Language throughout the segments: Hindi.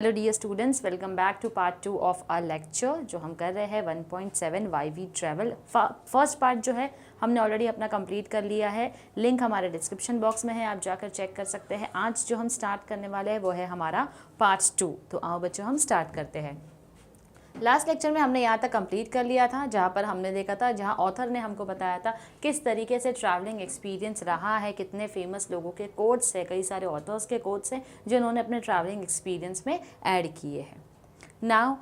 Hello dear students, welcome back to part 2 of our lecture जो हम कर रहे हैं 1.7 why we travel. First part जो है हमने ऑलरेडी अपना कंप्लीट कर लिया है। लिंक हमारे डिस्क्रिप्शन बॉक्स में है, आप जाकर चेक कर सकते हैं। आज जो हम स्टार्ट करने वाले हैं वो है हमारा पार्ट 2। तो आओ बच्चों हम स्टार्ट करते हैं। लास्ट लेक्चर में हमने यहाँ तक कंप्लीट कर लिया था, जहाँ पर हमने देखा था, जहाँ ऑथर ने हमको बताया था किस तरीके से ट्रैवलिंग एक्सपीरियंस रहा है, कितने फेमस लोगों के कोट्स है, कई सारे ऑथर्स के कोट्स हैं जिन्होंने अपने ट्रैवलिंग एक्सपीरियंस में ऐड किए हैं। Now,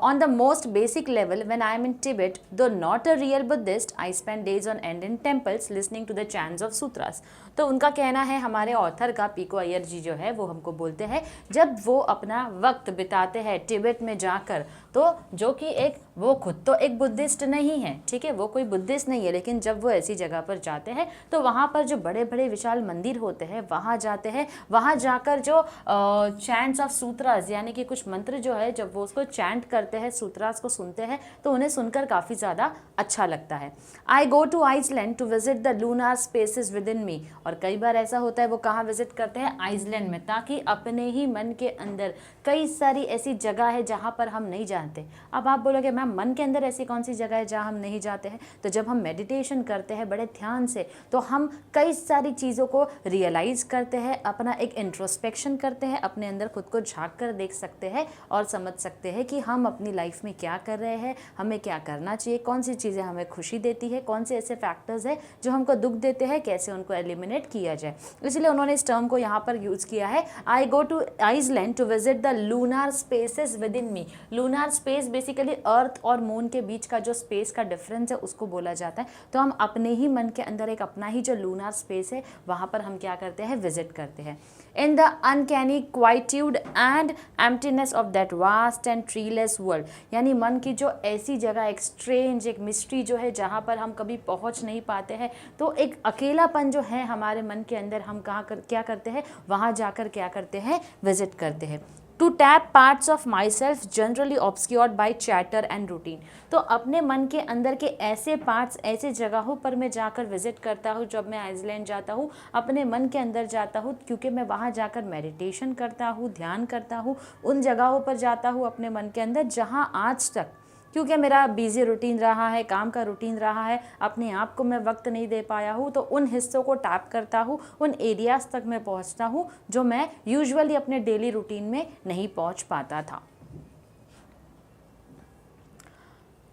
on the most basic level, when I am in Tibet, though not a real Buddhist, I spend days on end in temples listening to the chants of sutras. तो उनका कहना है, हमारे ऑथर का पीको अय्यर जी जो है वो हमको बोलते हैं जब वो अपना वक्त बिताते हैं टिबेट में जाकर, तो जो कि वो खुद तो एक बुद्धिस्ट नहीं है, ठीक है, वो कोई बुद्धिस्ट नहीं है, लेकिन जब वो ऐसी जगह पर जाते हैं तो वहाँ पर जो बड़े बड़े विशाल मंदिर होते हैं वहाँ जाते हैं, वहाँ जाकर जो चैंट्स ऑफ सूत्रास यानी कि कुछ मंत्र जो है जब वो उसको चैंट करते हैं, सूत्रास को सुनते हैं, तो उन्हें सुनकर काफ़ी ज़्यादा अच्छा लगता है। I go to Iceland to visit the lunar spaces with in me. और कई बार ऐसा होता है वो कहाँ विजिट करते हैं, आइसलैंड में, ताकि अपने ही मन के अंदर कई सारी ऐसी जगह है जहाँ पर हम नहीं जानते। अब आप बोलोगे मैम मन के अंदर ऐसी कौन सी जगह है जहाँ हम नहीं जाते हैं? तो जब हम मेडिटेशन करते हैं बड़े ध्यान से, तो हम कई सारी चीज़ों को रियलाइज़ करते हैं, अपना एक इंट्रोस्पेक्शन करते हैं, अपने अंदर खुद को झांक कर देख सकते हैं और समझ सकते हैं कि हम अपनी लाइफ में क्या कर रहे हैं, हमें क्या करना चाहिए, कौन सी चीज़ें हमें खुशी देती है, कौन से ऐसे फैक्टर्स हैं जो हमको दुख देते हैं, कैसे उनको एलिमिनेट किया जाए। इसलिए उन्होंने इस टर्म को यहाँ पर यूज़ किया है, I go to Iceland to visit the lunar spaces with in me. Lunar space basically earth और मून के बीच का जो स्पेस का डिफरेंस है उसको बोला जाता है। तो हम अपने ही मन के अंदर एक अपना ही जो लूनार स्पेस है वहाँ पर हम क्या करते हैं, विजिट करते हैं। In the uncanny quietude and emptiness of that vast and treeless world, यानी मन की जो ऐसी जगह, एक स्ट्रेंज, एक मिस्ट्री जो है जहाँ पर हम कभी पहुँच नहीं पाते हैं, तो एक अकेलापन जो है हमारे मन के अंदर, हम क्या करते हैं, वहाँ जाकर क्या करते हैं, विजिट करते हैं। To tap parts of myself generally obscured by chatter and routine. तो अपने मन के अंदर के ऐसे पार्ट्स, ऐसे जगहों पर मैं जाकर विजिट करता हूँ। जब मैं आइसलैंड जाता हूँ, अपने मन के अंदर जाता हूँ, क्योंकि मैं वहाँ जाकर मेडिटेशन करता हूँ, ध्यान करता हूँ, उन जगहों पर जाता हूँ अपने मन के अंदर जहाँ आज तक, क्योंकि मेरा बिजी रूटीन रहा है, काम का रूटीन रहा है, अपने आप को मैं वक्त नहीं दे पाया हूँ, तो उन हिस्सों को टैप करता हूँ, उन एरियाज़ तक मैं पहुँचता हूँ जो मैं यूजुअली अपने डेली रूटीन में नहीं पहुँच पाता था।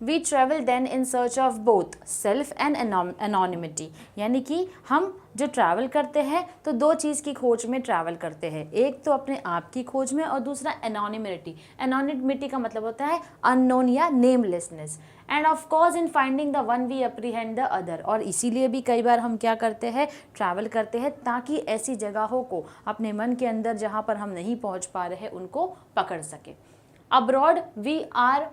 We travel then in search of both self and anonymity, यानी कि हम जो ट्रैवल करते हैं तो दो चीज़ की खोज में ट्रैवल करते हैं, एक तो अपने आप की खोज में और दूसरा एनोनिमिटी। एनोनिमिटी का मतलब होता है अननोन या namelessness. And of course in finding the one we apprehend the other. और इसीलिए भी कई बार हम क्या करते हैं, ट्रैवल करते हैं, ताकि ऐसी जगहों को अपने मन के अंदर जहाँ पर हम नहीं पहुँच पा रहे हैं उनको पकड़ सके। Abroad we are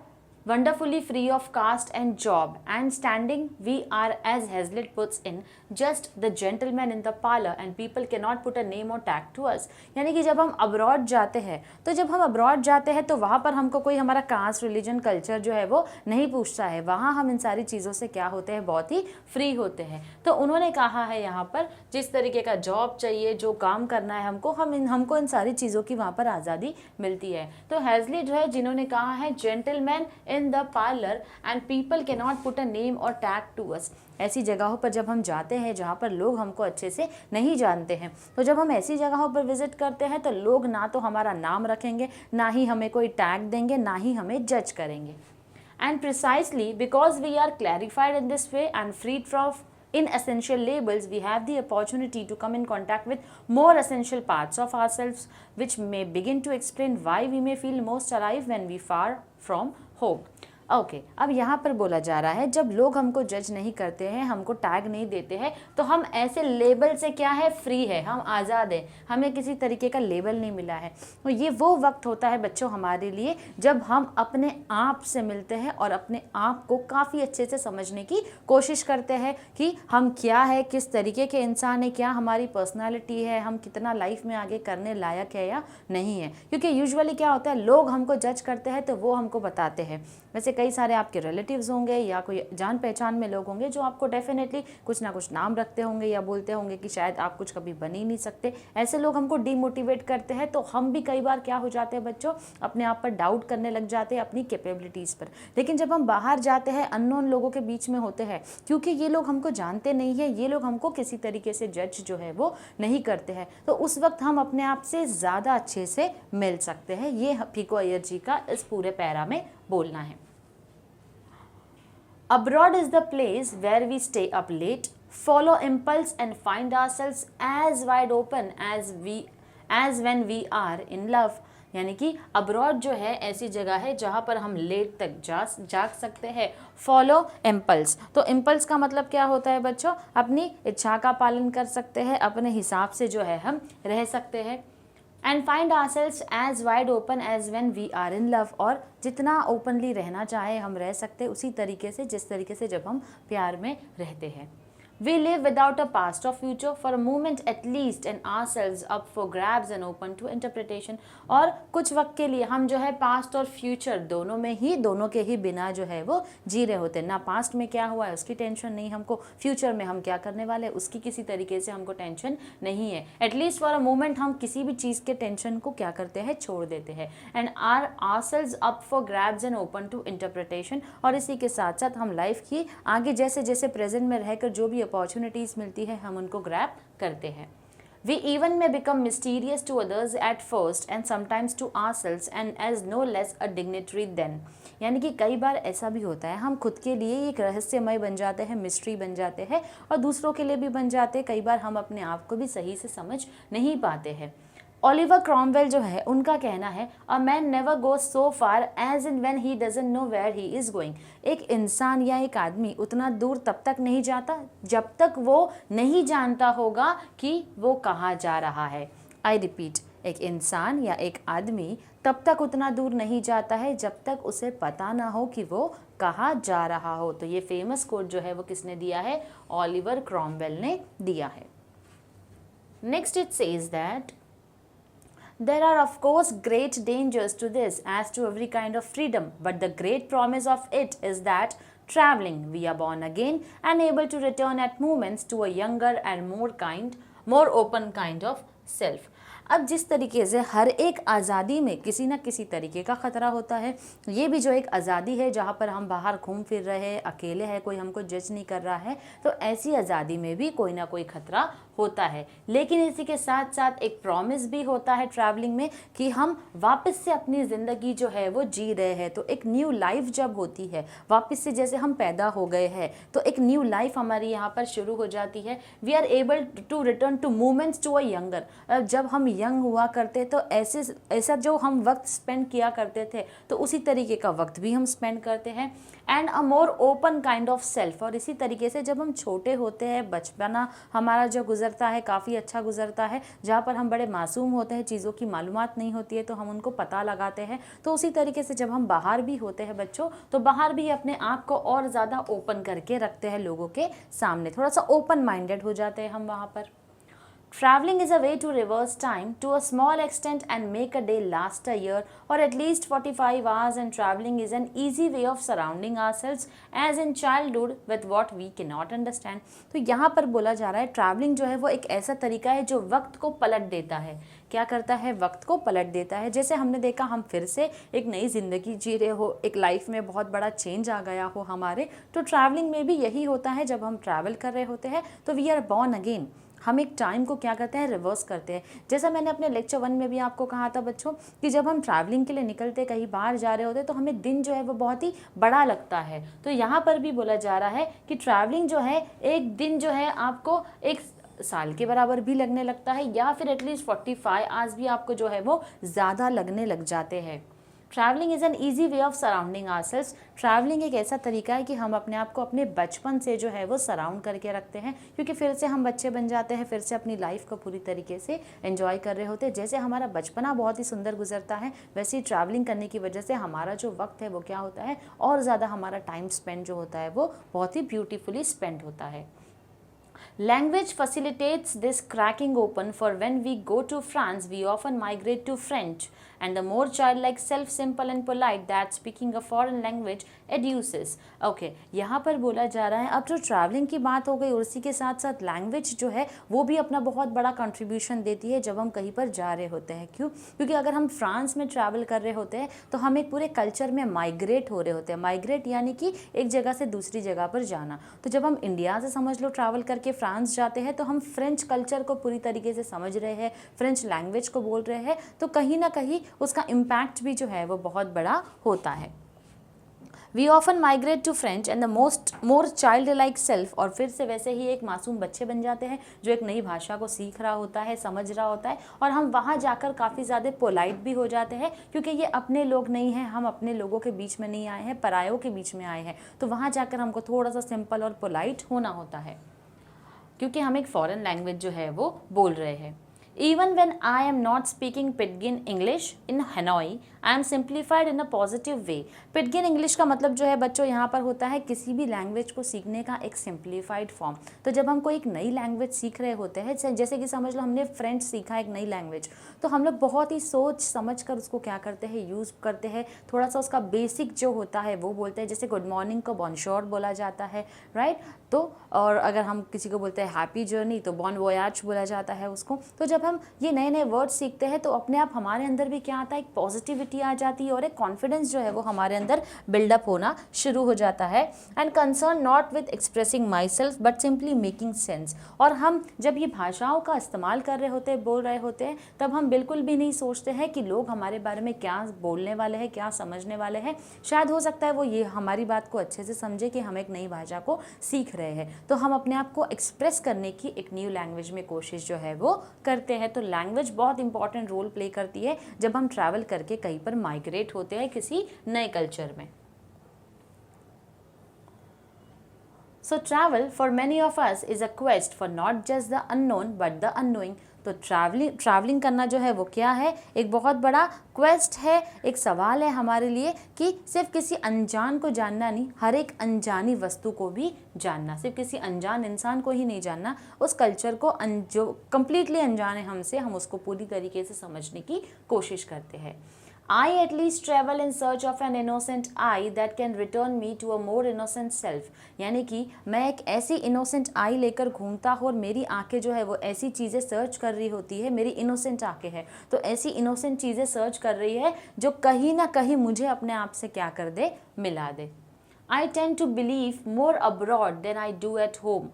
wonderfully free of caste and job, and standing we are, as Hazlitt puts in, just the gentleman in the parlor and people cannot put a name or tag to us। यानी कि जब हम अब्रॉड जाते हैं, तो जब हम अब्रॉड जाते हैं तो वहाँ पर हमको कोई हमारा कास्ट, रिलीजन, कल्चर जो है वो नहीं पूछता है। वहाँ हम इन सारी चीज़ों से क्या होते हैं, बहुत ही फ्री होते हैं। तो उन्होंने कहा है यहाँ पर जिस तरीके का जॉब चाहिए, जो काम करना है हमको इन सारी चीज़ों की वहाँ पर आज़ादी मिलती है। तो हैज़लिट जो है जिन्होंने कहा है gentleman in the parlour and people can not put a name और टैग टू अस। ऐसी जगहों पर जब हम जाते हैं जहाँ पर लोग हमको अच्छे से नहीं जानते हैं, तो जब हम ऐसी जगहों पर विजिट करते हैं तो लोग ना तो हमारा नाम रखेंगे, ना ही हमें कोई टैग देंगे, ना ही हमें जज करेंगे। And precisely because we are clarified in this way and freed from in essential labels, we have the opportunity to come in contact with more essential parts of ourselves, which may begin to explain why we may feel most alive when we far from home। Okay, अब यहाँ पर बोला जा रहा है जब लोग हमको जज नहीं करते हैं, हमको टैग नहीं देते हैं, तो हम ऐसे लेबल से क्या है, फ्री है, हम आज़ाद हैं, हमें किसी तरीके का लेबल नहीं मिला है। तो ये वो वक्त होता है बच्चों हमारे लिए जब हम अपने आप से मिलते हैं और अपने आप को काफ़ी अच्छे से समझने की कोशिश करते हैं कि हम क्या है, किस तरीके के इंसान है, क्या हमारी पर्सनैलिटी है, हम कितना लाइफ में आगे करने लायक है या नहीं है। क्योंकि यूजुअली क्या होता है, लोग हमको जज करते हैं तो वो हमको बताते हैं। वैसे कई सारे आपके रिलेटिव्स होंगे या कोई जान पहचान में लोग होंगे जो आपको डेफिनेटली कुछ ना कुछ नाम रखते होंगे या बोलते होंगे कि शायद आप कुछ कभी बन ही नहीं सकते। ऐसे लोग हमको डीमोटिवेट करते हैं, तो हम भी कई बार क्या हो जाते हैं बच्चों, अपने आप पर डाउट करने लग जाते हैं, अपनी कैपेबिलिटीज़ पर। लेकिन जब हम बाहर जाते हैं, अननोन लोगों के बीच में होते हैं, क्योंकि ये लोग हमको जानते नहीं है, ये लोग हमको किसी तरीके से जज जो है वो नहीं करते हैं, तो उस वक्त हम अपने आप से ज़्यादा अच्छे से मिल सकते हैं। ये फीको अय्यर जी का इस पूरे पैरा में बोलना है। Abroad is the place where we stay up late, follow impulse and find ourselves as wide open as when we are in love। यानी कि अब्रॉड जो है ऐसी जगह है जहाँ पर हम लेट तक जाग सकते हैं। फॉलो इम्पल्स, तो इम्पल्स का मतलब क्या होता है बच्चों, अपनी इच्छा का पालन कर सकते हैं, अपने हिसाब से जो है हम रह सकते हैं। And find ourselves as wide open as when we are in love, और जितना ओपनली रहना चाहे हम रह सकते उसी तरीके से जिस तरीके से जब हम प्यार में रहते हैं। We live without a past or future for a moment at least and ourselves up for grabs and open to interpretation। और कुछ वक्त के लिए हम जो है पास्ट और फ्यूचर दोनों के ही बिना जो है वो जी रहे होते हैं। ना पास्ट में क्या हुआ है उसकी टेंशन नहीं हमको, फ्यूचर में हम क्या करने वाले हैं उसकी किसी तरीके से हमको टेंशन नहीं है। एटलीस्ट फॉर अ मोमेंट हम किसी भी चीज़ के टेंशन को क्या करते हैं, छोड़ देते हैं। And ourselves up for grabs and open to interpretation। और इसी के साथ साथ हम लाइफ की आगे जैसे जैसे प्रेजेंट में रहकर जो भी अपॉर्चुनिटीज़ मिलती है हम उनको ग्रैब करते हैं। We even may become mysterious to others at first and sometimes to ourselves and as no less a dignitary then। यानी कि कई बार ऐसा भी होता है हम खुद के लिए एक रहस्यमय बन जाते हैं, मिस्ट्री बन जाते हैं, और दूसरों के लिए भी बन जाते हैं। कई बार हम अपने आप को भी सही से समझ नहीं पाते हैं। ओलिवर क्रॉमवेल जो है उनका कहना है, a man never goes so far as in when he doesn't know where he is going. एक इंसान या एक आदमी उतना दूर तब तक नहीं जाता जब तक वो नहीं जानता होगा कि वो कहाँ जा रहा है। आई रिपीट, एक इंसान या एक आदमी तब तक उतना दूर नहीं जाता है जब तक उसे पता ना हो कि वो कहाँ जा रहा हो। तो ये फेमस कोट जो है वो किसने दिया है, ओलिवर क्रॉमवेल ने दिया है। Next it says that there are of course great dangers to this as to every kind of freedom, but the great promise of it is that traveling we are born again and able to return at moments to a younger and more open kind of self। अब जिस तरीके से हर एक आज़ादी में किसी न किसी तरीके का ख़तरा होता है, ये भी जो एक आज़ादी है जहाँ पर हम बाहर घूम फिर रहे हैं, अकेले हैं, कोई हमको जज नहीं कर रहा है, तो ऐसी आज़ादी में भी कोई ना कोई ख़तरा होता है। लेकिन इसी के साथ साथ एक प्रॉमिस भी होता है ट्रैवलिंग में कि हम वापस से अपनी ज़िंदगी जो है वो जी रहे हैं। तो एक न्यू लाइफ जब होती है, वापस से जैसे हम पैदा हो गए हैं तो एक न्यू लाइफ हमारी यहाँ पर शुरू हो जाती है। We are able to return to moments to a younger. जब हम यंग हुआ करते तो ऐसा जो हम वक्त स्पेंड किया करते थे तो उसी तरीके का वक्त भी हम स्पेंड करते हैं। And a more open kind of self. और इसी तरीके से जब हम छोटे होते हैं, बचपना हमारा जो गुजरता है काफ़ी अच्छा गुजरता है, जहाँ पर हम बड़े मासूम होते हैं, चीज़ों की मालूमात नहीं होती है तो हम उनको पता लगाते हैं। तो उसी तरीके से जब हम बाहर भी होते हैं बच्चों, तो बाहर भी अपने आप को और ज़्यादा ओपन करके रखते हैं लोगों के सामने, थोड़ा सा ओपन माइंडेड हो जाते हैं हम वहाँ पर। Traveling is a way to reverse time to a small extent and make a day last a year or at least 45 hours, and traveling is an easy way of surrounding ourselves as in childhood with what we cannot understand। तो यहाँ पर बोला जा रहा है ट्रैवलिंग जो है वो एक ऐसा तरीका है जो वक्त को पलट देता है। क्या करता है, वक्त को पलट देता है। जैसे हमने देखा हम फिर से एक नई ज़िंदगी जी रहे हो, एक लाइफ में बहुत बड़ा चेंज आ गया हो हमारे, तो ट्रैवलिंग में भी यही होता है। जब हम ट्रैवल कर रहे होते हैं तो वी आर बॉर्न अगेन, हम एक टाइम को क्या करते हैं, रिवर्स करते हैं। जैसा मैंने अपने लेक्चर 1 में भी आपको कहा था बच्चों कि जब हम ट्रैवलिंग के लिए निकलते, कहीं बाहर जा रहे होते तो हमें दिन जो है वो बहुत ही बड़ा लगता है। तो यहाँ पर भी बोला जा रहा है कि ट्रैवलिंग जो है एक दिन जो है आपको एक साल के बराबर भी लगने लगता है, या फिर एटलीस्ट 45 आवर्स भी आपको जो है वो ज़्यादा लगने लग जाते हैं। Travelling is an easy way of surrounding ourselves. Travelling एक ऐसा तरीका है कि हम अपने आप को अपने बचपन से जो है वो सराउंड करके रखते हैं, क्योंकि फिर से हम बच्चे बन जाते हैं, फिर से अपनी लाइफ को पूरी तरीके से एंजॉय कर रहे होते हैं। जैसे हमारा बचपना बहुत ही सुंदर गुजरता है, वैसे ही ट्रैवलिंग करने की वजह से हमारा जो वक्त है वो क्या होता है, और ज़्यादा हमारा टाइम स्पेंड जो होता है वो बहुत ही ब्यूटीफुली स्पेंड होता है। Language facilitates this cracking open, for when we go to France we often migrate to French and the more childlike self, simple and polite that speaking a foreign language educes. Okay यहाँ पर बोला जा रहा है, अब जो ट्रैवलिंग की बात हो गई और उसी के साथ साथ लैंग्वेज जो है वो भी अपना बहुत बड़ा कंट्रीब्यूशन देती है जब हम कहीं पर जा रहे होते हैं। क्यों? क्योंकि अगर हम फ्रांस में ट्रैवल कर रहे होते हैं तो हम एक पूरे कल्चर में माइग्रेट हो रहे होते हैं। माइग्रेट यानी कि एक जगह से दूसरी जगह पर जाना। तो जब हम इंडिया से समझ लो ट्रैवल करके फ्रांस जाते हैं तो हम फ्रेंच कल्चर को पूरी तरीके से समझ रहे हैं, फ्रेंच लैंग्वेज को बोल रहे हैं, तो कहीं ना कहीं उसका इम्पैक्ट भी जो है वो बहुत बड़ा होता है। We often migrate to French and the more childlike self, और फिर से वैसे ही एक मासूम बच्चे बन जाते हैं जो एक नई भाषा को सीख रहा होता है, समझ रहा होता है, और हम वहाँ जाकर काफ़ी ज़्यादा पोलाइट भी हो जाते हैं क्योंकि ये अपने लोग नहीं हैं, हम अपने लोगों के बीच में नहीं आए हैं, परायों के बीच में आए हैं। तो वहाँ जाकर हमको थोड़ा सा सिंपल और पोलाइट होना होता है क्योंकि हम एक फॉरेन लैंग्वेज जो है वो बोल रहे हैं। Even when I am not speaking Pidgin English in Hanoi, I am simplified in a positive way. Pidgin English का मतलब जो है बच्चों यहाँ पर होता है किसी भी लैंग्वेज को सीखने का एक सिंप्लीफाइड फॉर्म। तो जब हम कोई एक नई लैंग्वेज सीख रहे होते हैं, जैसे कि समझ लो हमने फ्रेंच सीखा, एक नई लैंग्वेज, तो हम लोग बहुत ही सोच समझ कर उसको क्या करते हैं, यूज़ करते हैं। थोड़ा सा उसका बेसिक जो होता है वो बोलते हैं, जैसे गुड मॉर्निंग को बॉनशोर बोला जाता है, राइट। तो और अगर हम किसी को बोलते हैं हैप्पी जर्नी तो बॉन वोयाज बोला जाता है उसको। तो जब हम ये नए नए वर्ड सीखते हैं तो अपने आप हमारे अंदर भी क्या आता है, एक पॉजिटिविटी आ जाती है और एक कॉन्फिडेंस जो है वो हमारे अंदर बिल्डअप होना शुरू हो जाता है। And concern not with expressing my self but simply making sense. और हम जब ये भाषाओं का इस्तेमाल कर रहे होते हैं, बोल रहे होते हैं, तब हम बिल्कुल भी नहीं सोचते हैं कि लोग हमारे बारे में क्या बोलने वाले हैं, क्या समझने वाले हैं। शायद हो सकता है वो ये हमारी बात को अच्छे से समझे कि हम एक नई भाषा को सीख रहे हैं, तो हम अपने आप को एक्सप्रेस करने की एक न्यू लैंग्वेज में कोशिश जो है वो करते हैं। तो लैंग्वेज बहुत इंपॉर्टेंट रोल प्ले करती है जब हम ट्रैवल करके कहीं पर माइग्रेट होते हैं किसी नए कल्चर में। So travel for many of us is a quest for not just the unknown but the unknowing. तो ट्रैवलिंग करना जो है वो क्या है, एक बहुत बड़ा क्वेस्ट है, एक सवाल है हमारे लिए कि सिर्फ किसी अनजान को जानना नहीं, हर एक अनजानी वस्तु को भी जानना। सिर्फ किसी अनजान इंसान को ही नहीं जानना, उस कल्चर को जो कम्प्लीटली अनजान है हमसे, हम उसको पूरी तरीके से समझने की कोशिश करते हैं। I at least travel in search of an innocent I that can return me to a more innocent self. यानी कि मैं एक ऐसी innocent I लेकर घूमता हूँ और मेरी आंखें जो है वो ऐसी चीज़ें सर्च कर रही होती है, मेरी innocent आंखें हैं तो ऐसी innocent चीज़ें सर्च कर रही है जो कहीं ना कहीं मुझे अपने आप से क्या कर दे, मिला दे। I tend to believe more abroad than I do at home.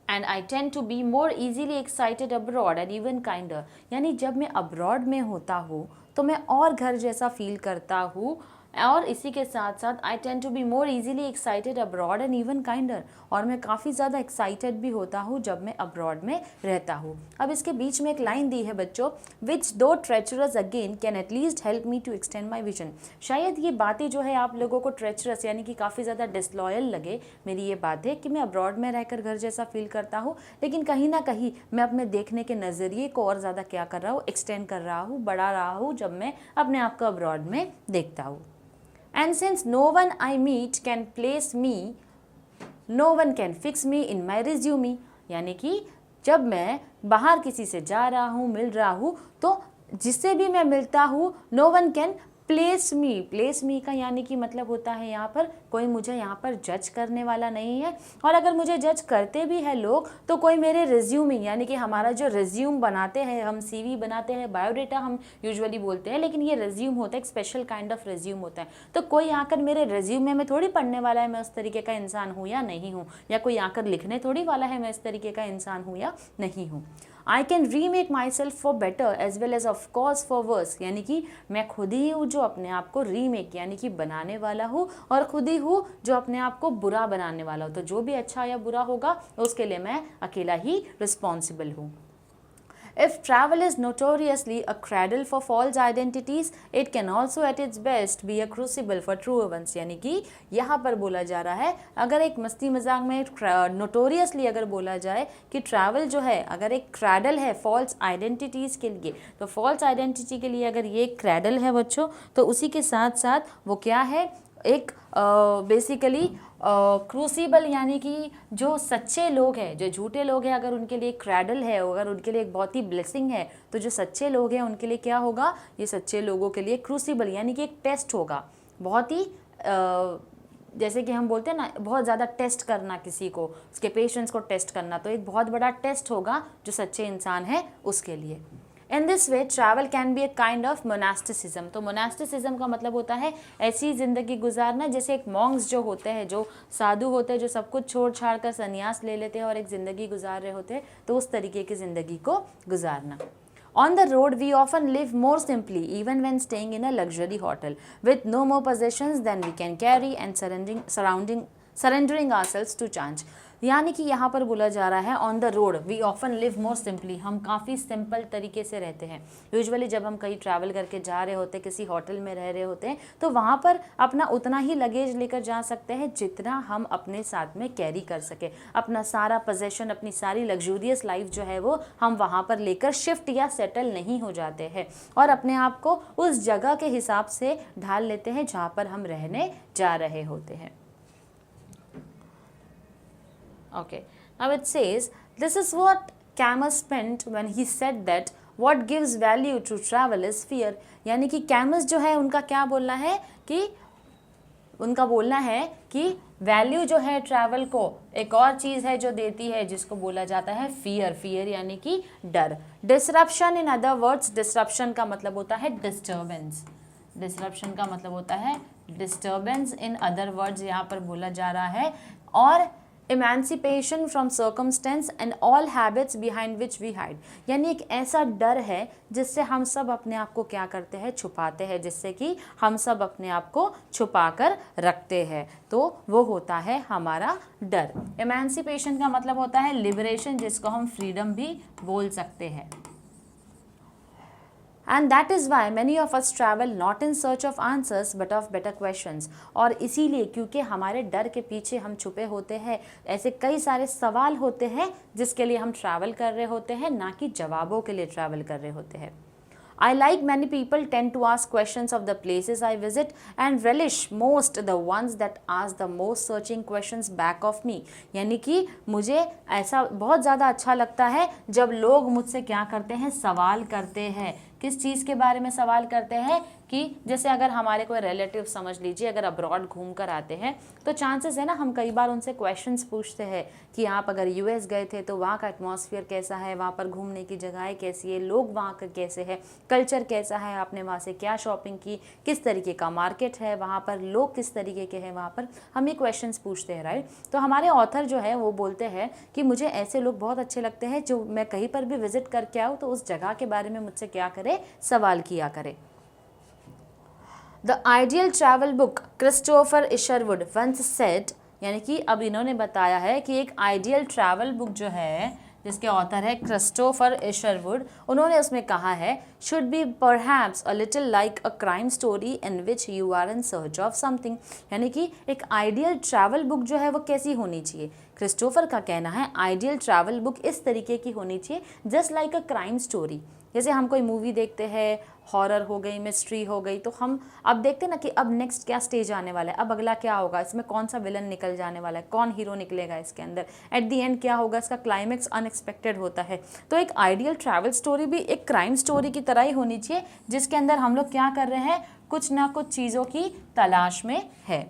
And I tend to be more easily excited abroad and even kinder. यानी जब मैं अब्रॉड में होता हूँ तो मैं और घर जैसा फील करता हूँ, और इसी के साथ साथ I tend to be more easily excited abroad and even kinder, और मैं काफ़ी ज़्यादा एक्साइटेड भी होता हूँ जब मैं अब्रॉड में रहता हूँ। अब इसके बीच में एक लाइन दी है बच्चों, which though treacherous again can at least help me to extend my vision. शायद ये बातें जो है आप लोगों को ट्रेचरस यानी कि काफ़ी ज़्यादा डिसलॉयल लगे मेरी ये बातें कि मैं अब्रॉड में रहकर घर जैसा फील करता हूँ, लेकिन कहीं ना कहीं मैं अपने देखने के नज़रिए को और ज़्यादा क्या कर रहा हूँ, एक्सटेंड कर रहा हूँ, बढ़ा रहा हूँ जब मैं अपने आप को अब्रॉड में देखता हूँ। And since no one I meet can place me, no one can fix me in my resume. यानी कि जब मैं बाहर किसी से जा रहा हूँ, मिल रहा हूँ, तो जिससे भी मैं मिलता हूँ, no one can प्लेस मी का यानी कि मतलब होता है यहाँ पर कोई मुझे यहाँ पर जज करने वाला नहीं है, और अगर मुझे जज करते भी हैं लोग तो कोई मेरे रिज्यूम यानी कि हमारा जो रिज्यूम बनाते हैं, हम CV बनाते हैं, बायोडेटा हम यूजुअली बोलते हैं, लेकिन ये रिज्यूम होता है, एक स्पेशल काइंड ऑफ रिज्यूम होता है। तो कोई आकर मेरे रिज्यूमे में थोड़ी पढ़ने वाला है मैं उस तरीके का इंसान हूँ या नहीं हूँ, या कोई आकर लिखने थोड़ी वाला है मैं इस तरीके का इंसान हूँ या नहीं हूँ। I can remake myself for better as well as of course for worse. यानी कि मैं खुद ही हूँ जो अपने आप को रीमेक यानी कि बनाने वाला हूँ, और खुद ही हूँ जो अपने आप को बुरा बनाने वाला हूँ। तो जो भी अच्छा या बुरा होगा उसके लिए मैं अकेला ही रिस्पॉन्सिबल हूँ। If travel is notoriously a cradle for false identities, it can also at its best be a crucible for truer ones. यानी कि यहाँ पर बोला जा रहा है, अगर एक मस्ती मजाक में नोटोरियसली अगर बोला जाए कि ट्रैवल जो है अगर एक क्रैडल है फॉल्स आइडेंटिटीज़ के लिए, तो फॉल्स आइडेंटिटी के लिए अगर ये क्रैडल है बच्चों, तो उसी के साथ साथ वो क्या है, एक बेसिकली क्रूसिबल, यानी कि जो सच्चे लोग हैं, जो झूठे लोग हैं, अगर उनके लिए एक क्रैडल है, अगर उनके लिए एक बहुत ही ब्लेसिंग है, तो जो सच्चे लोग हैं उनके लिए क्या होगा, ये सच्चे लोगों के लिए क्रूसिबल यानी कि एक टेस्ट होगा, बहुत ही जैसे कि हम बोलते हैं ना, बहुत ज़्यादा टेस्ट करना किसी को, उसके पेशेंस को टेस्ट करना, तो एक बहुत बड़ा टेस्ट होगा जो सच्चे इंसान है उसके लिए। In this way travel can be a kind of monasticism. तो मोनास्टिसिज्म का मतलब होता है ऐसी ज़िंदगी गुजारना जैसे एक मॉन्क्स जो होते हैं, जो साधु होते हैं, जो सब कुछ छोड़ छाड़ कर संन्यास ले लेते हैं और एक ज़िंदगी गुजार रहे होते हैं, तो उस तरीके की ज़िंदगी को गुजारना। On the road, we often live more simply, even when staying in a luxury hotel, with no more possessions than we can carry and surrendering ourselves to chance. यानी कि यहाँ पर बोला जा रहा है on the road we often live more simply, हम काफ़ी सिंपल तरीके से रहते हैं। यूजुअली जब हम कहीं ट्रैवल करके जा रहे होते हैं, किसी होटल में रह रहे होते हैं, तो वहाँ पर अपना उतना ही लगेज लेकर जा सकते हैं जितना हम अपने साथ में कैरी कर सके। अपना सारा पोजेशन, अपनी सारी लग्जूरियस लाइफ जो है वो हम वहाँ पर लेकर शिफ्ट या सेटल नहीं हो जाते हैं और अपने आप को उस जगह के हिसाब से ढाल लेते हैं जहाँ पर हम रहने जा रहे होते हैं। Okay, now it says this is what Camus meant when he said that what gives value to travel is fear। यानी कि कैमस जो है उनका क्या बोलना है कि उनका बोलना है कि वैल्यू जो है ट्रैवल को एक और चीज़ है जो देती है, जिसको बोला जाता है फियर। फियर यानी कि डर। Disruption in other words, disruption का मतलब होता है डिस्टर्बेंस। डिसरप्शन का मतलब होता है डिस्टर्बेंस इन अदर वर्ड्स यहाँ पर बोला जा रहा है। और emancipation from circumstance and all habits behind which we hide, यानी एक ऐसा डर है जिससे हम सब अपने आप को क्या करते हैं, छुपाते हैं, जिससे कि हम सब अपने आप को छुपा कर रखते हैं, तो वो होता है हमारा डर। इमेंसिपेशन का मतलब होता है लिबरेशन, जिसको हम फ्रीडम भी बोल सकते हैं। And that is why many of us travel not in search of answers but of better questions। और इसीलिए क्योंकि हमारे डर के पीछे हम छुपे होते हैं, ऐसे कई सारे सवाल होते हैं जिसके लिए हम ट्रैवल कर रहे होते हैं, ना कि जवाबों के लिए ट्रैवल कर रहे होते हैं। I like many people tend to ask questions of the places I visit and relish most the ones that ask the most searching questions back of me। यानी कि मुझे ऐसा बहुत ज़्यादा अच्छा लगता है जब लोग मुझसे क्या करते हैं, सवाल करते हैं। किस चीज़ के बारे में सवाल करते हैं कि जैसे अगर हमारे कोई रिलेटिव समझ लीजिए अगर अब्रॉड घूम कर आते हैं, तो चांसेस है ना हम कई बार उनसे क्वेश्चंस पूछते हैं कि आप अगर यूएस गए थे तो वहाँ का एटमॉस्फेयर कैसा है, वहाँ पर घूमने की जगहें कैसी है, लोग वहाँ का कैसे है, कल्चर कैसा है, आपने वहाँ से क्या शॉपिंग की, किस तरीके का मार्केट है वहाँ पर, लोग किस तरीके के हैं वहाँ पर, हम ये क्वेश्चंस पूछते हैं, राइट। तो हमारे ऑथर जो है वो बोलते हैं कि मुझे ऐसे लोग बहुत अच्छे लगते हैं जो मैं कहीं पर भी विजिट करके आऊँ तो उस जगह के बारे में मुझसे क्या करे, सवाल किया करे। The ideal travel book, Christopher Isherwood once said, यानी कि अब इन्होंने बताया है कि एक आइडियल ट्रैवल बुक जो है जिसके ऑथर है क्रिस्टोफर इशरवुड, उन्होंने उसमें कहा है should be perhaps a little like a crime story in which you are in search of something. यानी कि एक आइडियल ट्रैवल बुक जो है वो कैसी होनी चाहिए, क्रिस्टोफर का कहना है आइडियल ट्रैवल बुक इस तरीके की होनी चाहिए just like a crime story. जैसे हम कोई मूवी देखते हैं, हॉरर हो गई, मिस्ट्री हो गई, तो हम अब देखते हैं ना कि अब नेक्स्ट क्या स्टेज आने वाला है, अब अगला क्या होगा, इसमें कौन सा विलन निकल जाने वाला है, कौन हीरो निकलेगा इसके अंदर, एट द एंड क्या होगा, इसका क्लाइमेक्स अनएक्सपेक्टेड होता है। तो एक आइडियल ट्रैवल स्टोरी भी एक क्राइम स्टोरी की तरह ही होनी चाहिए जिसके अंदर हम लोग क्या कर रहे हैं, कुछ ना कुछ चीज़ों की तलाश में है।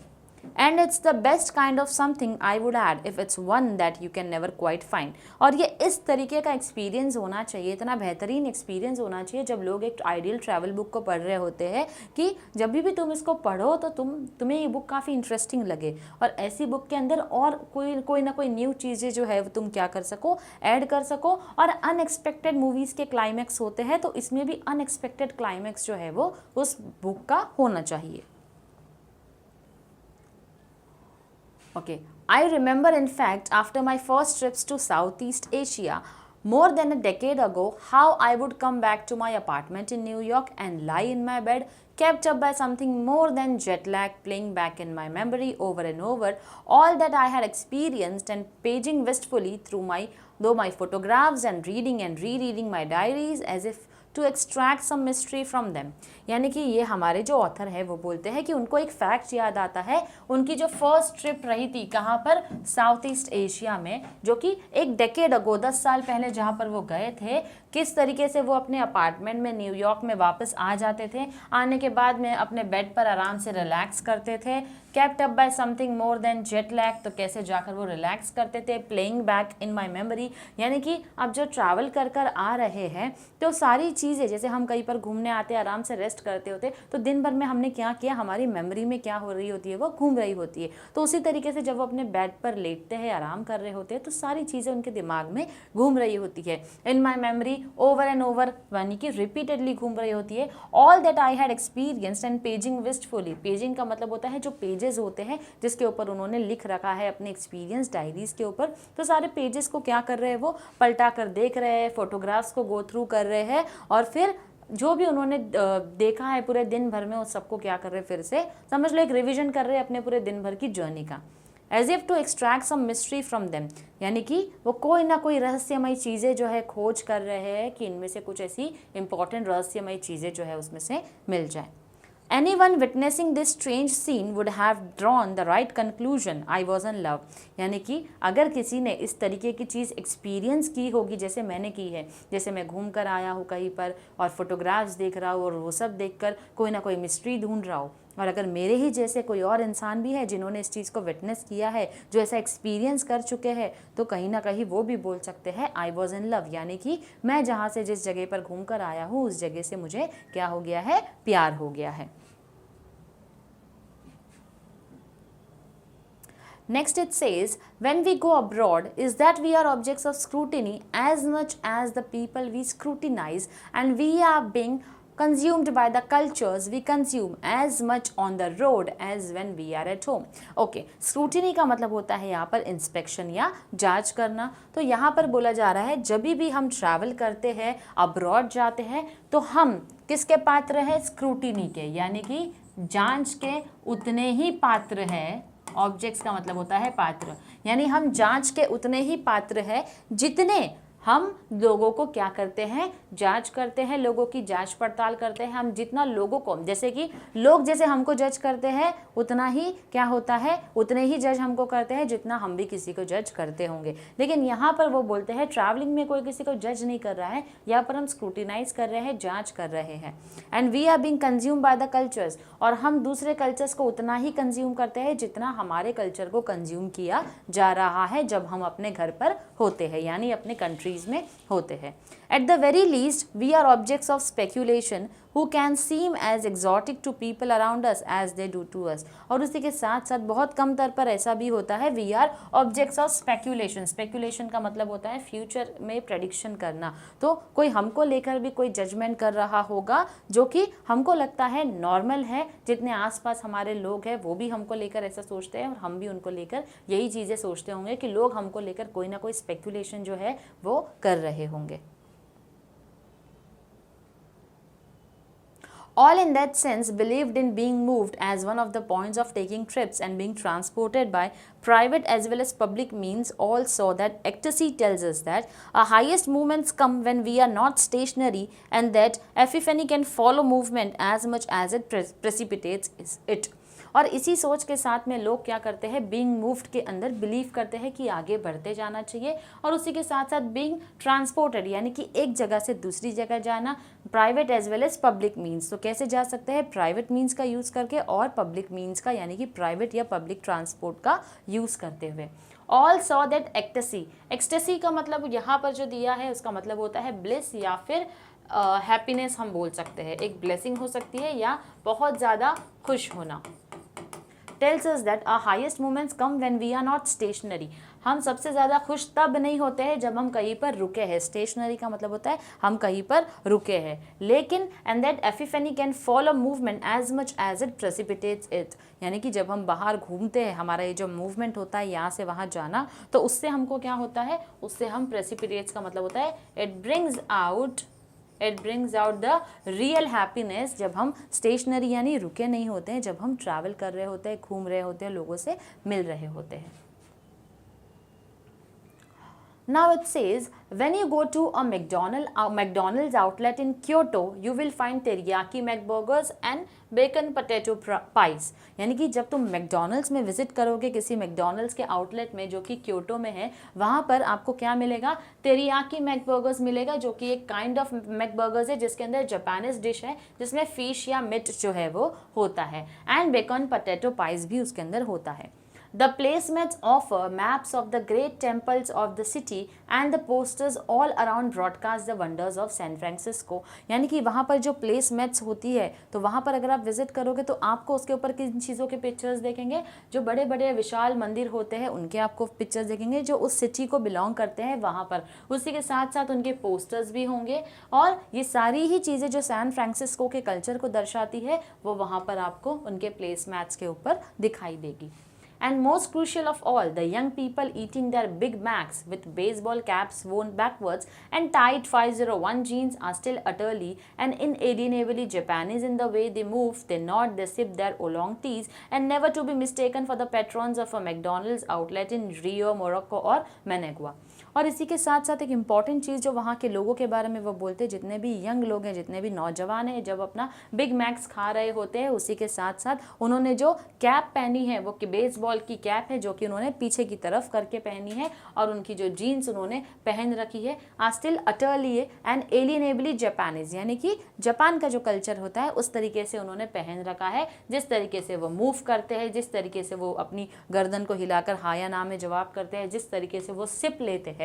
And it's the best kind of something I would add if it's one that you can never quite find। और ये इस तरीके का एक्सपीरियंस होना चाहिए, इतना बेहतरीन एक्सपीरियंस होना चाहिए जब लोग एक आइडियल ट्रैवल बुक को पढ़ रहे होते हैं कि जब भी तुम इसको पढ़ो तो तुम्हें ये बुक काफ़ी इंटरेस्टिंग लगे और ऐसी बुक के अंदर और कोई ना कोई न्यू चीज़ें जो है वो तुम क्या कर सको, ऐड कर सको। और अनएक्सपेक्टेड मूवीज़ के क्लाइमैक्स होते हैं तो इसमें भी अनएक्सपेक्टेड क्लाइमैक्स जो है वो उस बुक का होना चाहिए। Okay, I remember in fact after my first trips to Southeast Asia more than a decade ago how I would come back to my apartment in New York and lie in my bed kept up by something more than jet lag playing back in my memory over and over all that I had experienced and paging wistfully through my photographs and reading and rereading my diaries as if to extract some mystery from them, यानी कि ये हमारे जो ऑथर है वो बोलते हैं कि उनको एक फैक्ट याद आता है, उनकी जो फर्स्ट ट्रिप रही थी कहाँ पर, साउथ ईस्ट एशिया में, जो कि एक डेकेड अगो 10 साल पहले जहाँ पर वो गए थे, किस तरीके से वो अपने अपार्टमेंट में न्यूयॉर्क में वापस आ जाते थे, आने के बाद में अपने बेड पर आराम से रिलैक्स करते थे, kept up by something more than jet lag, तो कैसे जाकर वो रिलैक्स करते थे, playing back in my memory, यानी कि अब जो ट्रैवल कर कर आ रहे हैं तो सारी चीज़ें, जैसे हम कहीं पर घूमने आते आराम से रेस्ट करते होते तो दिन भर में हमने क्या किया, हमारी मेमोरी में क्या हो रही होती है, वो घूम रही होती है। तो उसी तरीके से जब वो अपने बेड पर लेटते हैं, आराम कर रहे होते हैं, तो सारी चीज़ें उनके दिमाग में घूम रही होती है, in my memory over and over, यानी कि रिपीटेडली घूम रही होती है। All that I had experienced and paging wistfully, paging का मतलब होता है जो पेजेस होते हैं जिसके ऊपर उन्होंने लिख रखा है अपने एक्सपीरियंस डायरीज के ऊपर, तो सारे पेजेस को क्या कर रहे हैं, वो पलटा कर देख रहे हैं, फोटोग्राफ्स को गो थ्रू कर रहे हैं, और फिर जो भी उन्होंने देखा है पूरे दिन भर में उस सबको क्या कर रहे हैं, फिर से समझ लो एक रिवीजन कर रहे हैं अपने पूरे दिन भर की जर्नी का। As if to extract some mystery from them, यानी कि वो कोई ना कोई रहस्यमय चीज़ें जो है खोज कर रहे हैं कि इनमें से कुछ ऐसी इंपॉर्टेंट रहस्यमय चीज़ें जो है उसमें से मिल जाए। Anyone witnessing this strange scene would have drawn the right conclusion, I was in love, यानी कि अगर किसी ने इस तरीके की चीज़ एक्सपीरियंस की होगी जैसे मैंने की है, जैसे मैं घूम कर आया हूँ कहीं पर और फोटोग्राफ्स देख रहा हूँ और वो सब देखकर कोई ना कोई मिस्ट्री ढूंढ रहा हो, और अगर मेरे ही जैसे कोई और इंसान भी है जिन्होंने इस चीज़ को विटनेस किया है, जो ऐसा एक्सपीरियंस कर चुके हैं, तो कहीं ना कहीं वो भी बोल सकते हैं आई वॉज इन लव, यानी कि मैं जहाँ से जिस जगह पर घूम कर आया हूँ उस जगह से मुझे क्या हो गया है, प्यार हो गया है। Next it says, when we go abroad, is that we are objects of scrutiny as much as the people we scrutinize, and we are being consumed by the cultures we consume as much on the road as when we are at home. Okay, scrutiny का मतलब होता है यहाँ पर inspection या जांच करना। तो यहाँ पर बोला जा रहा है जब भी हम ट्रैवल करते हैं, अब्रॉड जाते हैं, तो हम किसके पात्र हैं, स्क्रूटिनी के, यानी कि जांच के उतने ही पात्र हैं। ऑब्जेक्ट्स का मतलब होता है पात्र, यानी हम जांच के उतने ही पात्र हैं जितने हम लोगों को क्या करते हैं, जांच करते हैं, लोगों की जांच पड़ताल करते हैं। हम जितना लोगों को, जैसे कि लोग जैसे हमको जज करते हैं उतना ही क्या होता है, उतने ही जज हमको करते हैं जितना हम भी किसी को जज करते होंगे। लेकिन यहाँ पर वो बोलते हैं ट्रैवलिंग में कोई किसी को जज नहीं कर रहा है, यहाँ पर हम स्क्रूटिनाइज कर रहे हैं, जांच कर रहे हैं। And we are being consume by the cultures, और हम दूसरे कल्चर्स को उतना ही कंज्यूम करते हैं जितना हमारे कल्चर को कंज्यूम किया जा रहा है जब हम अपने घर पर होते हैं, यानी अपने कंट्री में होते हैं। At the very least, we are objects of speculation who can seem as exotic to people around us as they do to us. और उसी के साथ साथ बहुत कम तर पर ऐसा भी होता है, we are objects of speculation. Speculation का मतलब होता है फ्यूचर में प्रेडिक्शन करना। तो कोई हमको लेकर भी कोई जजमेंट कर रहा होगा जो कि हमको लगता है नॉर्मल है, जितने आसपास हमारे लोग हैं वो भी हमको लेकर ऐसा सोचते हैं और हम भी उनको लेकर यही चीज़ें सोचते होंगे कि लोग हमको लेकर कोई ना कोई स्पेकुलेशन जो है वो कर रहे होंगे। All in that sense believed in being moved as one of the points of taking trips and being transported by private as well as public means. All saw that ecstasy tells us that our highest movements come when we are not stationary, and that epiphany can follow movement as much as it precipitates it. और इसी सोच के साथ में लोग क्या करते हैं, बीइंग मूव्ड के अंदर बिलीव करते हैं कि आगे बढ़ते जाना चाहिए, और उसी के साथ साथ बीइंग ट्रांसपोर्टेड, यानी कि एक जगह से दूसरी जगह जाना, private as well as public means. तो कैसे जा सकते हैं, प्राइवेट मीन्स का यूज़ करके और पब्लिक मीन्स का, यानी कि प्राइवेट या पब्लिक ट्रांसपोर्ट का यूज़ करते हुए। All saw that ecstasy, ecstasy का मतलब यहाँ पर जो दिया है उसका मतलब होता है ब्लिस या फिर हैप्पीनेस हम बोल सकते हैं, एक ब्लेसिंग हो सकती है या बहुत ज़्यादा खुश होना। tells us that our highest moments come when we are not stationary. हम सबसे ज़्यादा खुश तब नहीं होते हैं जब हम कहीं पर रुके हैं। स्टेशनरी का मतलब होता है हम कहीं पर रुके हैं। लेकिन and that epiphany can follow movement as much as it precipitates it, यानी कि जब हम बाहर घूमते हैं, हमारा ये जो मूवमेंट होता है यहाँ से वहाँ जाना, तो उससे हमको क्या होता है, उससे हम precipitates का मतलब होता है it brings out the real happiness। जब हम स्टेशनरी यानी रुके नहीं होते हैं, जब हम ट्रैवल कर रहे होते हैं, घूम रहे होते हैं, लोगों से मिल रहे होते हैं। Now it says, when you go to a McDonald's outlet in Kyoto, you will find teriyaki McBurgers and bacon potato pies. यानी कि जब तुम मैकडोनल्ड्स में विजिट करोगे किसी मैकडोनल्ड्स के आउटलेट में जो कि क्योटो में है, वहाँ पर आपको क्या मिलेगा? तेरियाकी मैकबर्गर्स मिलेगा, जो कि एक काइंड ऑफ मैकबर्गर्स है जिसके अंदर जापानीज डिश है जिसमें फिश या मीट जो है वो होता है, एंड बेकन पोटैटो पाइज भी उसके अंदर होता है. The placemats offer maps of the great temples of the city and the posters all around broadcast the wonders of San Francisco. यानी कि वहाँ पर जो placemats होती है, तो वहाँ पर अगर आप विजिट करोगे तो आपको उसके ऊपर किन चीज़ों के पिक्चर्स देखेंगे? जो बड़े बड़े विशाल मंदिर होते हैं उनके आपको पिक्चर्स देखेंगे जो उस सिटी को बिलोंग करते हैं वहाँ पर. उसी के साथ साथ उनके पोस्टर्स भी होंगे, और ये सारी ही चीज़ें जो सैन फ्रांसिस्को के कल्चर को दर्शाती है वो वहाँ पर आपको उनके प्लेसमैट्स के ऊपर दिखाई देगी. And most crucial of all, the young people eating their Big Macs with baseball caps worn backwards and tight 501 jeans are still utterly and inalienably Japanese in the way they move, they nod, they sip their oolong teas, and never to be mistaken for the patrons of a McDonald's outlet in Rio, Morocco or Managua. और इसी के साथ साथ एक इम्पॉर्टेंट चीज़ जो वहाँ के लोगों के बारे में वो बोलते हैं, जितने भी यंग लोग हैं, जितने भी नौजवान हैं, जब अपना बिग मैक्स खा रहे होते हैं, उसी के साथ साथ उन्होंने जो कैप पहनी है वो बेसबॉल की कैप है जो कि उन्होंने पीछे की तरफ करके पहनी है, और उनकी जो जीन्स उन्होंने पहन रखी है, are still utterly and alienably Japanese, यानी कि जापान का जो कल्चर होता है उस तरीके से उन्होंने पहन रखा है. जिस तरीके से वो मूव करते हैं, जिस तरीके से वो अपनी गर्दन को हिलाकर हाँ या ना में जवाब करते हैं, जिस तरीके से वो सिप लेते हैं,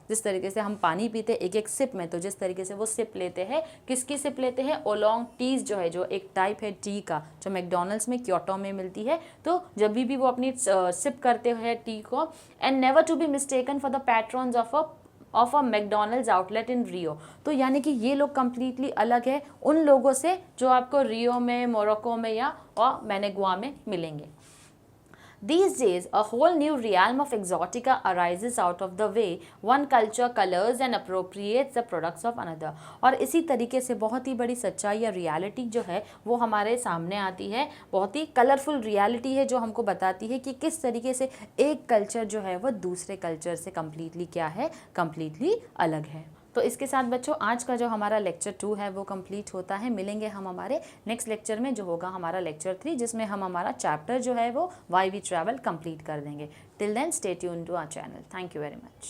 जिस तरीके से हम पानी पीते एक एक सिप में, तो जिस तरीके से वो सिप लेते हैं, किसकी सिप लेते हैं? ओलोंग टीज जो है, जो एक टाइप है टी का, जो मैकडोनल्ड्स में क्योटो में मिलती है. तो जब भी वो अपनी सिप करते हैं टी को, and never to be mistaken for the patrons of a McDonald's outlet in Rio. तो यानी कि ये लोग कंप्लीटली अलग है उन लोगों से जो आपको रियो में, मोरक्को में या और मैनेगुआ में मिलेंगे. These days, a whole new realm of exotica arises out of the way one culture colors and appropriates the products of another. और इसी तरीके से बहुत ही बड़ी सच्चाई या रियलिटी जो है वो हमारे सामने आती है. बहुत ही कलरफुल रियलिटी है जो हमको बताती है कि किस तरीके से एक कल्चर जो है वो दूसरे कल्चर से कम्प्लीटली क्या है, कम्प्लीटली अलग है. तो इसके साथ बच्चों आज का जो हमारा लेक्चर 2 है वो कंप्लीट होता है. मिलेंगे हम हमारे नेक्स्ट लेक्चर में जो होगा हमारा लेक्चर 3, जिसमें हम हमारा चैप्टर जो है वो वाई वी ट्रैवल कंप्लीट कर देंगे. Till then stay tuned to our channel. Thank you very much.